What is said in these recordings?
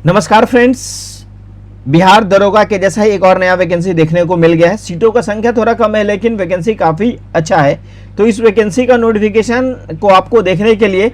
नमस्कार फ्रेंड्स, बिहार दरोगा के जैसा ही एक और नया वैकेंसी देखने को मिल गया है। सीटों का संख्या थोड़ा कम है लेकिन वैकेंसी काफ़ी अच्छा है। तो इस वैकेंसी का नोटिफिकेशन को आपको देखने के लिए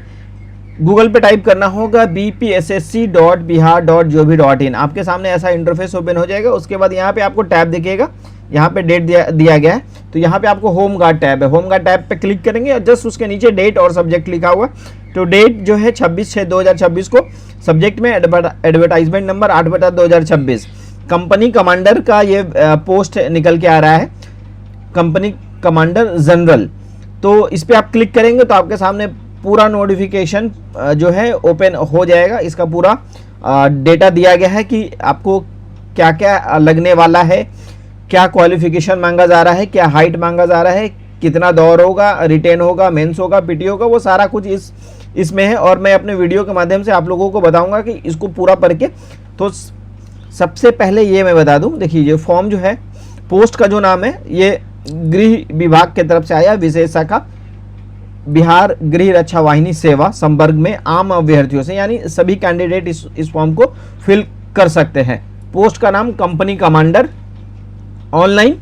गूगल पे टाइप करना होगा bpssc.bihar.gov.in। आपके सामने ऐसा इंटरफेस ओपन हो जाएगा। उसके बाद यहाँ पे आपको टैब दिखेगा, यहाँ पे डेट दिया गया है। तो यहाँ पे आपको होम गार्ड टैब है, होम गार्ड टैब पे क्लिक करेंगे और जस्ट उसके नीचे डेट और सब्जेक्ट लिखा हुआ है। तो डेट जो है 26/6/2026 को, सब्जेक्ट में एडवर्टाइजमेंट नंबर 8/2026। कंपनी कमांडर का ये पोस्ट निकल के आ रहा है, कंपनी कमांडर जनरल। तो इस पर आप क्लिक करेंगे तो आपके सामने पूरा नोटिफिकेशन जो है ओपन हो जाएगा। इसका पूरा डेटा दिया गया है कि आपको क्या क्या लगने वाला है, क्या क्वालिफिकेशन मांगा जा रहा है, क्या हाइट मांगा जा रहा है, कितना दौर होगा, रिटेन होगा, मेंस होगा, पीटी होगा, वो सारा कुछ इसमें है। और मैं अपने वीडियो के माध्यम से आप लोगों को बताऊंगा कि इसको पूरा पढ़ के। तो सबसे पहले ये मैं बता दूं, देखिए ये फॉर्म जो है, पोस्ट का जो नाम है ये गृह विभाग की तरफ से आया, विशेष शाखा बिहार गृह रक्षा वाहिनी सेवा संवर्ग में आम अभ्यर्थियों से, यानी सभी कैंडिडेट इस फॉर्म को फिल कर सकते हैं। पोस्ट का नाम कंपनी कमांडर, ऑनलाइन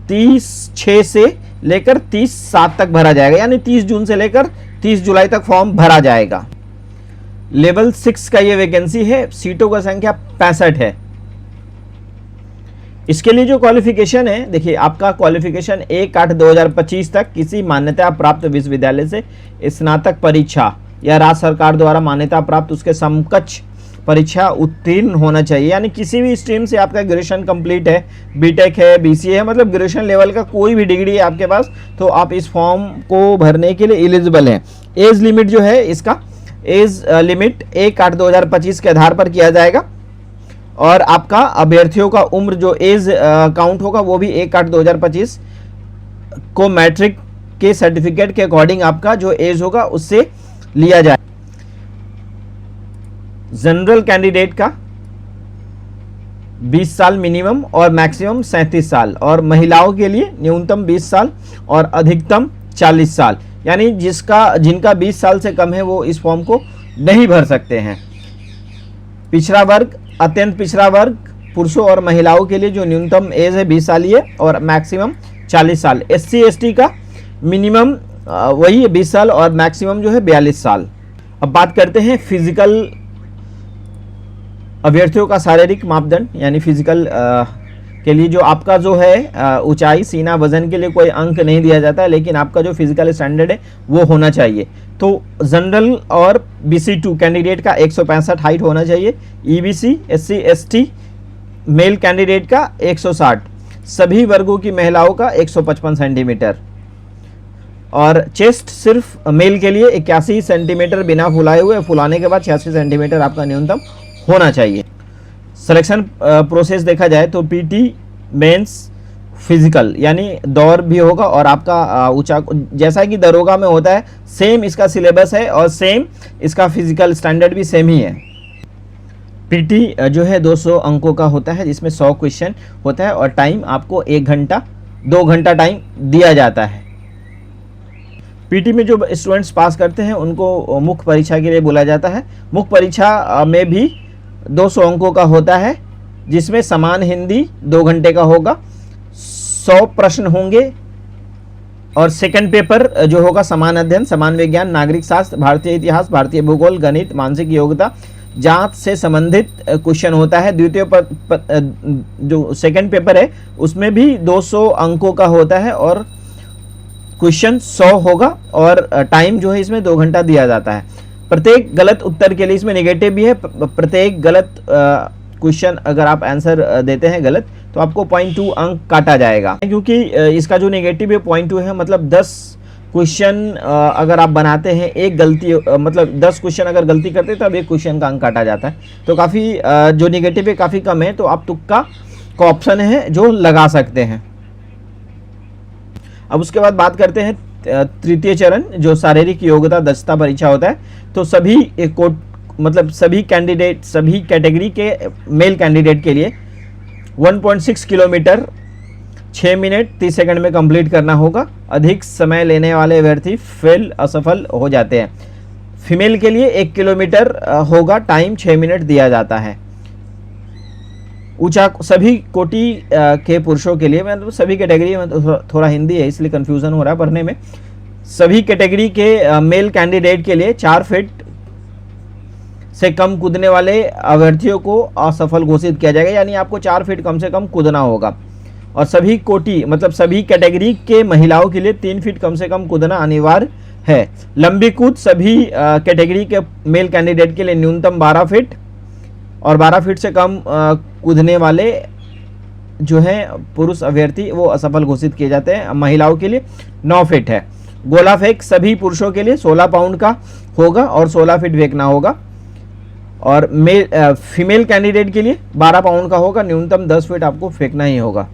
30/6 से लेकर 30/7 तक भरा जाएगा, यानी 30 जून से लेकर 30 जुलाई तक फॉर्म भरा जाएगा। लेवल 6 का ये वैकेंसी है, सीटों का संख्या 65 है। इसके लिए जो क्वालिफिकेशन है, देखिए आपका क्वालिफिकेशन 1/8/2025 तक किसी मान्यता प्राप्त विश्वविद्यालय से स्नातक परीक्षा या राज्य सरकार द्वारा मान्यता प्राप्त उसके समकक्ष परीक्षा उत्तीर्ण होना चाहिए। यानी किसी भी स्ट्रीम से आपका ग्रेजुएशन कंप्लीट है, बीटेक है, बीसीए है, मतलब ग्रेजुएशन लेवल का कोई भी डिग्री है आपके पास, तो आप इस फॉर्म को भरने के लिए एलिजिबल हैं। एज लिमिट जो है, इसका एज लिमिट 1/8/2025 के आधार पर किया जाएगा। और आपका अभ्यर्थियों का उम्र जो एज काउंट होगा वो भी 1/8/2025 को मैट्रिक के सर्टिफिकेट के अकॉर्डिंग आपका जो एज होगा उससे लिया जाए। जनरल कैंडिडेट का 20 साल मिनिमम और मैक्सिमम 37 साल, और महिलाओं के लिए न्यूनतम 20 साल और अधिकतम 40 साल, यानी जिनका 20 साल से कम है वो इस फॉर्म को नहीं भर सकते हैं। पिछड़ा वर्ग, अत्यंत पिछड़ा वर्ग, पुरुषों और महिलाओं के लिए जो न्यूनतम एज है 20 साल ही है और मैक्सिमम 40 साल। SC ST का मिनिमम वही है 20 साल और मैक्सिमम जो है 42 साल। अब बात करते हैं फिजिकल अभ्यर्थियों का शारीरिक मापदंड, यानी फिजिकल के लिए जो आपका जो है ऊंचाई, सीना, वजन के लिए कोई अंक नहीं दिया जाता है, लेकिन आपका जो फिजिकल स्टैंडर्ड है वो होना चाहिए। तो जनरल और BC2 कैंडिडेट का 165 हाइट होना चाहिए, EBC SC ST male candidate का 160, सभी वर्गों की महिलाओं का 155 सेंटीमीटर, और चेस्ट सिर्फ मेल के लिए 81 सेंटीमीटर बिना फुलाए हुए, फुलाने के बाद 86 सेंटीमीटर आपका न्यूनतम होना चाहिए। सिलेक्शन प्रोसेस देखा जाए तो PT मेंस फिजिकल, यानी दौर भी होगा और आपका ऊंचा, जैसा कि दरोगा में होता है सेम इसका सिलेबस है और सेम इसका फिजिकल स्टैंडर्ड भी सेम ही है। PT जो है 200 अंकों का होता है, जिसमें 100 क्वेश्चन होता है और टाइम आपको 1 घंटा 2 घंटा टाइम दिया जाता है। PT में जो स्टूडेंट्स पास करते हैं उनको मुख्य परीक्षा के लिए बोला जाता है। मुख्य परीक्षा में भी 200 अंकों का होता है, जिसमें समान हिंदी 2 घंटे का होगा, 100 प्रश्न होंगे, और सेकंड पेपर जो होगा समान अध्ययन, समान विज्ञान, नागरिक शास्त्र, भारतीय इतिहास, भारतीय भूगोल, गणित, मानसिक योग्यता, जांच से संबंधित क्वेश्चन होता है। द्वितीय जो सेकंड पेपर है उसमें भी 200 अंकों का होता है और क्वेश्चन 100 होगा, और टाइम जो है इसमें 2 घंटा दिया जाता है। प्रत्येक गलत उत्तर के लिए इसमें नेगेटिव भी है। प्रत्येक गलत क्वेश्चन अगर आप आंसर देते हैं गलत तो आपको 0.2 अंक काटा जाएगा, क्योंकि इसका जो नेगेटिव है 0.2 है, मतलब 10 क्वेश्चन अगर आप बनाते हैं, एक गलती मतलब 10 क्वेश्चन अगर गलती करते हैं तो अब एक क्वेश्चन का अंक काटा जाता है। तो काफ़ी जो नेगेटिव है काफ़ी कम है, तो आप तुक्का का ऑप्शन है जो लगा सकते हैं। अब उसके बाद बात करते हैं तृतीय चरण, जो शारीरिक योग्यता दक्षता परीक्षा होता है। तो सभी मतलब सभी कैंडिडेट, सभी कैटेगरी के मेल कैंडिडेट के लिए 1.6 किलोमीटर 6 मिनट 30 सेकंड में कंप्लीट करना होगा। अधिक समय लेने वाले अभ्यर्थी फेल असफल हो जाते हैं। फीमेल के लिए 1 किलोमीटर होगा, टाइम 6 मिनट दिया जाता है। ऊंचा सभी कोटि के पुरुषों के लिए, मतलब सभी कैटेगरी में, थोड़ा हिंदी है इसलिए कंफ्यूजन हो रहा है पढ़ने में। सभी कैटेगरी के मेल कैंडिडेट के लिए 4 फीट से कम कूदने वाले अभ्यर्थियों को असफल घोषित किया जाएगा, यानी आपको 4 फीट कम से कम कूदना होगा। और सभी कोटि मतलब सभी कैटेगरी के महिलाओं के लिए 3 फीट कम से कम कूदना अनिवार्य है। लंबी कूद सभी कैटेगरी के मेल कैंडिडेट के लिए न्यूनतम 12 फीट, और 12 फीट से कम कूदने वाले जो हैं पुरुष अभ्यर्थी वो असफल घोषित किए जाते हैं। महिलाओं के लिए 9 फीट है। गोला फेंक सभी पुरुषों के लिए 16 पाउंड का होगा और 16 फीट फेंकना होगा। और फीमेल कैंडिडेट के लिए 12 पाउंड का होगा, न्यूनतम 10 फीट आपको फेंकना ही होगा।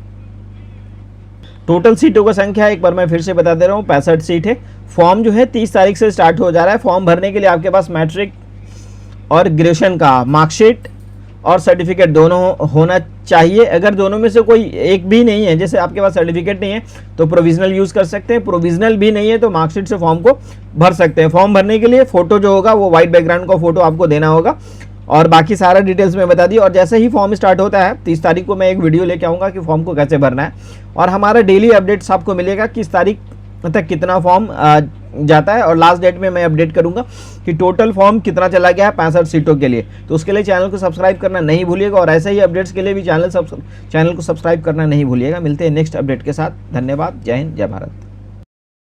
टोटल सीटों की संख्या एक बार मैं फिर से बता दे रहा हूँ, 65 सीट है। फॉर्म जो है 30 तारीख से स्टार्ट हो जा रहा है। फॉर्म भरने के लिए आपके पास मैट्रिक और ग्रेजुएशन का मार्कशीट और सर्टिफिकेट दोनों होना चाहिए। अगर दोनों में से कोई एक भी नहीं है, जैसे आपके पास सर्टिफिकेट नहीं है तो प्रोविजनल यूज़ कर सकते हैं, प्रोविजनल भी नहीं है तो मार्कशीट से फॉर्म को भर सकते हैं। फॉर्म भरने के लिए फ़ोटो जो होगा वो वाइट बैकग्राउंड का फ़ोटो आपको देना होगा, और बाकी सारा डिटेल्स में बता दी। और जैसे ही फॉर्म स्टार्ट होता है 30 तारीख को मैं एक वीडियो लेके आऊँगा कि फॉर्म को कैसे भरना है, और हमारा डेली अपडेट्स आपको मिलेगा किस तारीख तक कितना फॉर्म जाता है। और लास्ट डेट में मैं अपडेट करूंगा कि टोटल फॉर्म कितना चला गया है 65 सीटों के लिए। तो उसके लिए चैनल को सब्सक्राइब करना नहीं भूलिएगा, और ऐसे ही अपडेट्स के लिए भी चैनल को सब्सक्राइब करना नहीं भूलिएगा। मिलते हैं नेक्स्ट अपडेट के साथ। धन्यवाद। जय हिंद, जय भारत।